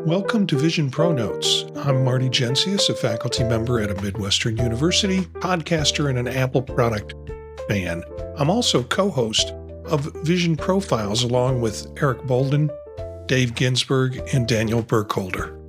Welcome to Vision ProNotes. I'm Marty, a faculty member at a Midwestern university, podcaster, and an Apple product fan. I'm also co-host of Vision Profiles along with Eric Bolden, Dave Ginsberg, and Daniel Burkholder.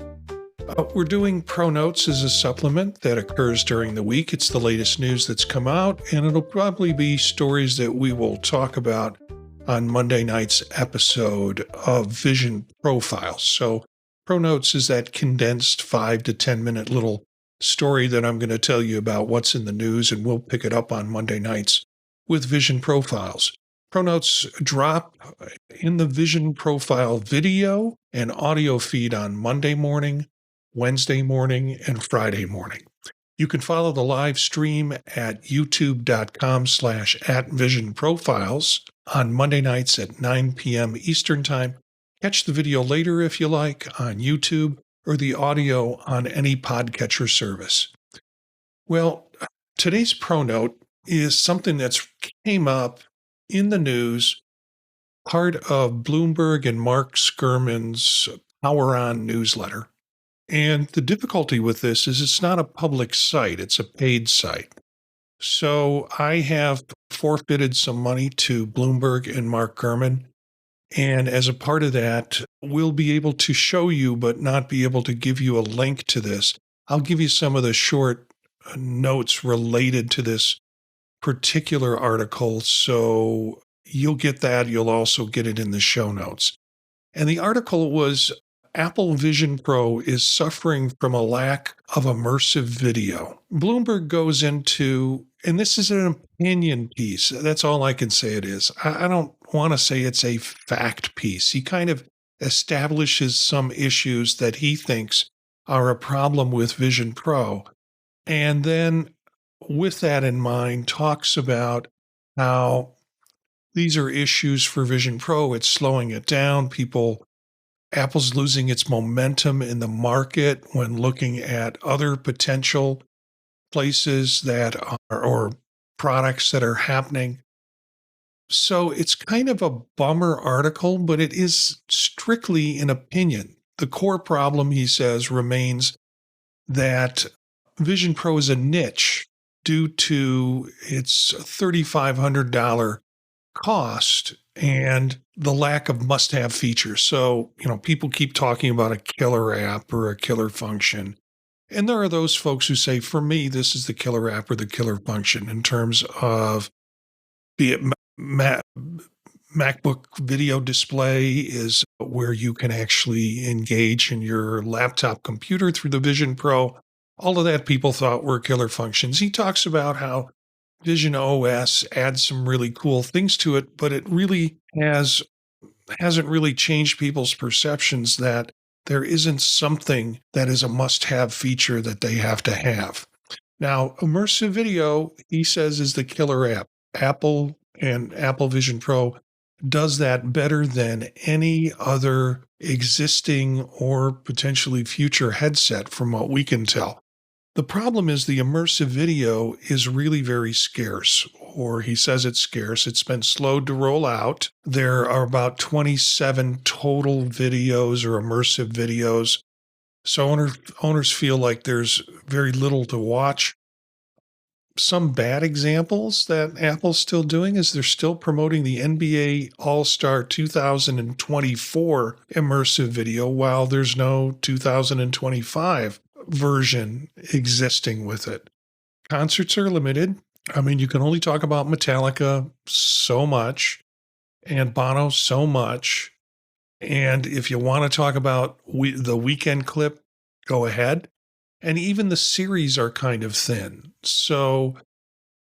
We're doing ProNotes as a supplement that occurs during the week. It's the latest news that's come out, and it'll probably be stories that we will talk about on Monday night's episode of Vision Profiles. So ProNotes is that condensed 5 to 10 minute little story that I'm going to tell you about what's in the news, and we'll pick it up on Monday nights with Vision Profiles. ProNotes drop in the Vision Profile video and audio feed on Monday morning, Wednesday morning, and Friday morning. You can follow the live stream at youtube.com/@visionprofiles on Monday nights at 9 p.m. Eastern Time. Catch the video later if you like on YouTube or the audio on any podcatcher service. Well, today's ProNote is something that's came up in the news, part of Bloomberg and Mark Gurman's Power On newsletter. And the difficulty with this is it's not a public site, it's a paid site. So I have forfeited some money to Bloomberg and Mark Gurman. And as a part of that, we'll be able to show you, but not be able to give you a link to this. I'll give you some of the short notes related to this particular article. So you'll get that. You'll also get it in the show notes. And the article was Apple Vision Pro is suffering from a lack of immersive video. Bloomberg goes into, and this is an opinion piece. That's all I can say it is. I don't want to say it's a fact piece. He kind of establishes some issues that he thinks are a problem with Vision Pro. And then with that in mind, talks about how these are issues for Vision Pro. It's slowing it down. Apple's losing its momentum in the market when looking at other potential places that are, or products that are happening. So it's kind of a bummer article, but it is strictly an opinion. The core problem, he says, remains that Vision Pro is a niche due to its $3,500 cost and the lack of must-have features. So, people keep talking about a killer app or a killer function. And there are those folks who say, for me, this is the killer app or the killer function in terms of the MacBook video display is where you can actually engage in your laptop computer through the Vision Pro. All of that people thought were killer functions. He talks about how visionOS adds some really cool things to it, but it really hasn't really changed people's perceptions that there isn't something that is a must-have feature that they have to have. Now, immersive video, he says, is the killer app. Apple and Apple Vision Pro does that better than any other existing or potentially future headset from what we can tell. The problem is the immersive video is really very scarce, or he says it's scarce. It's been slowed to roll out. There are about 27 total videos or immersive videos. So owners feel like there's very little to watch. Some bad examples that Apple's still doing is they're still promoting the NBA All-Star 2024 immersive video while there's no 2025 version existing with it. Concerts are limited. I mean, you can only talk about Metallica so much and Bono so much. And if you want to talk about the Weeknd clip, go ahead. And even the series are kind of thin. So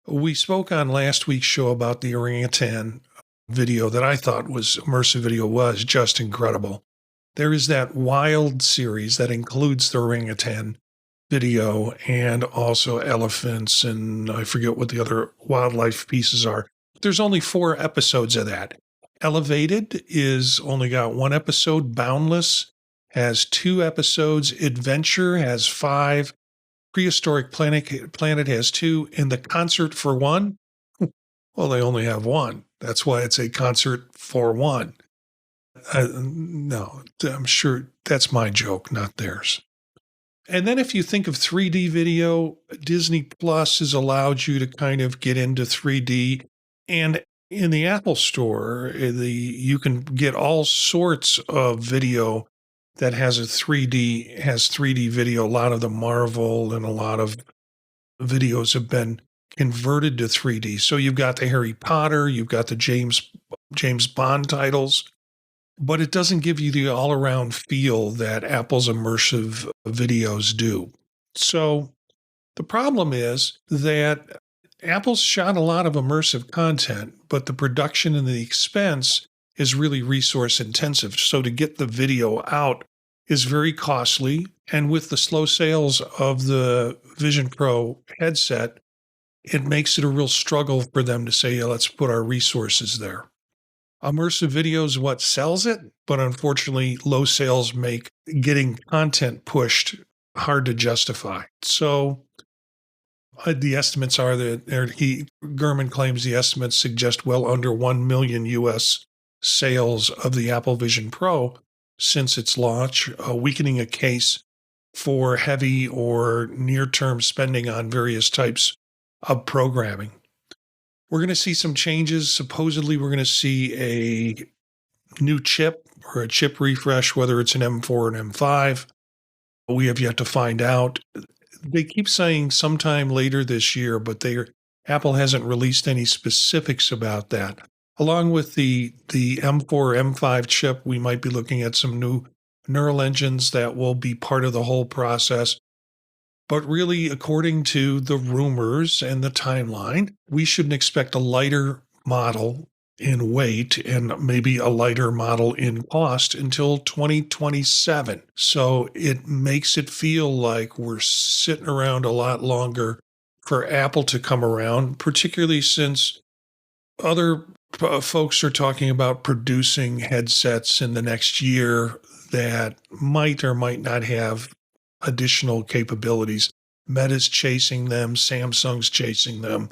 we spoke on last week's show about the orangutan video that I thought was immersive video was just incredible. There is that Wild series that includes the orangutan video and also elephants, and I forget what the other wildlife pieces are. There's only 4 episodes of that. Elevated is only got 1 episode. Boundless has 2 episodes. Adventure has 5. Prehistoric Planet has 2. And the Concert for One, well, they only have 1. That's why it's a concert for one. No, I'm sure that's my joke, not theirs. And then if you think of 3D video, Disney Plus has allowed you to kind of get into 3D. And in the Apple Store, you can get all sorts of video that has 3D video. A lot of the Marvel and a lot of videos have been converted to 3D. So you've got the Harry Potter, you've got the James Bond titles, but it doesn't give you the all-around feel that Apple's immersive videos do. So the problem is that Apple's shot a lot of immersive content, but the production and the expense is really resource intensive. So to get the video out is very costly. And with the slow sales of the Vision Pro headset, it makes it a real struggle for them to say, yeah, let's put our resources there. Immersive video is what sells it, but unfortunately, low sales make getting content pushed hard to justify. So the estimates are that Gurman claims the estimates suggest well under 1 million U.S. sales of the Apple Vision Pro since its launch, weakening a case for heavy or near-term spending on various types of programming. We're going to see some changes. Supposedly, we're going to see a new chip or a chip refresh, whether it's an M4 or an M5. We have yet to find out. They keep saying sometime later this year, but Apple hasn't released any specifics about that. Along with the M4, M5 chip, we might be looking at some new neural engines that will be part of the whole process. But really, according to the rumors and the timeline, we shouldn't expect a lighter model in weight and maybe a lighter model in cost until 2027. So it makes it feel like we're sitting around a lot longer for Apple to come around, particularly since other folks are talking about producing headsets in the next year that might or might not have additional capabilities. Meta's chasing them, Samsung's chasing them.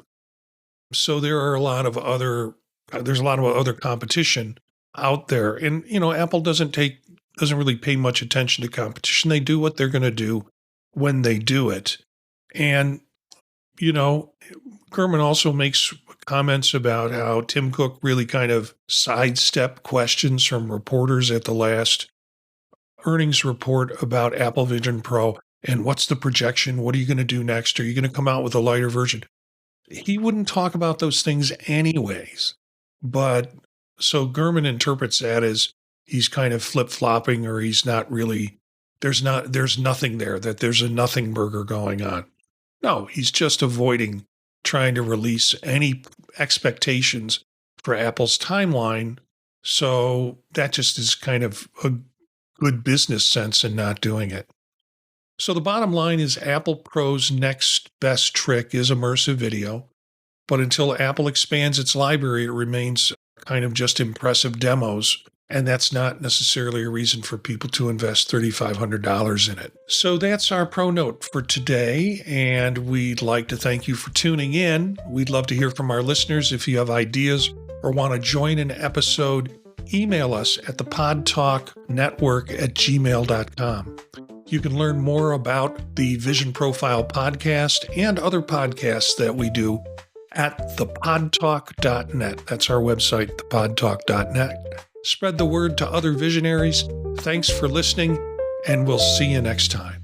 So there's a lot of other competition out there. And, Apple doesn't really pay much attention to competition. They do what they're going to do when they do it. And, Gurman also makes comments about how Tim Cook really kind of sidestepped questions from reporters at the last earnings report about Apple Vision Pro and what's the projection? What are you going to do next? Are you going to come out with a lighter version? He wouldn't talk about those things anyways. But so Gurman interprets that as he's kind of flip-flopping, or he's not really, there's nothing there, that there's a nothing burger going on. No, he's just avoiding trying to release any expectations for Apple's timeline. So that just is kind of a good business sense in not doing it. So the bottom line is Apple Pro's next best trick is immersive video. But until Apple expands its library, it remains kind of just impressive demos. And that's not necessarily a reason for people to invest $3,500 in it. So that's our ProNote for today. And we'd like to thank you for tuning in. We'd love to hear from our listeners. If you have ideas or want to join an episode, email us at thepodtalknetwork@gmail.com. You can learn more about the Vision Profile podcast and other podcasts that we do at thepodtalk.net. That's our website, thepodtalk.net. Spread the word to other visionaries. Thanks for listening, and we'll see you next time.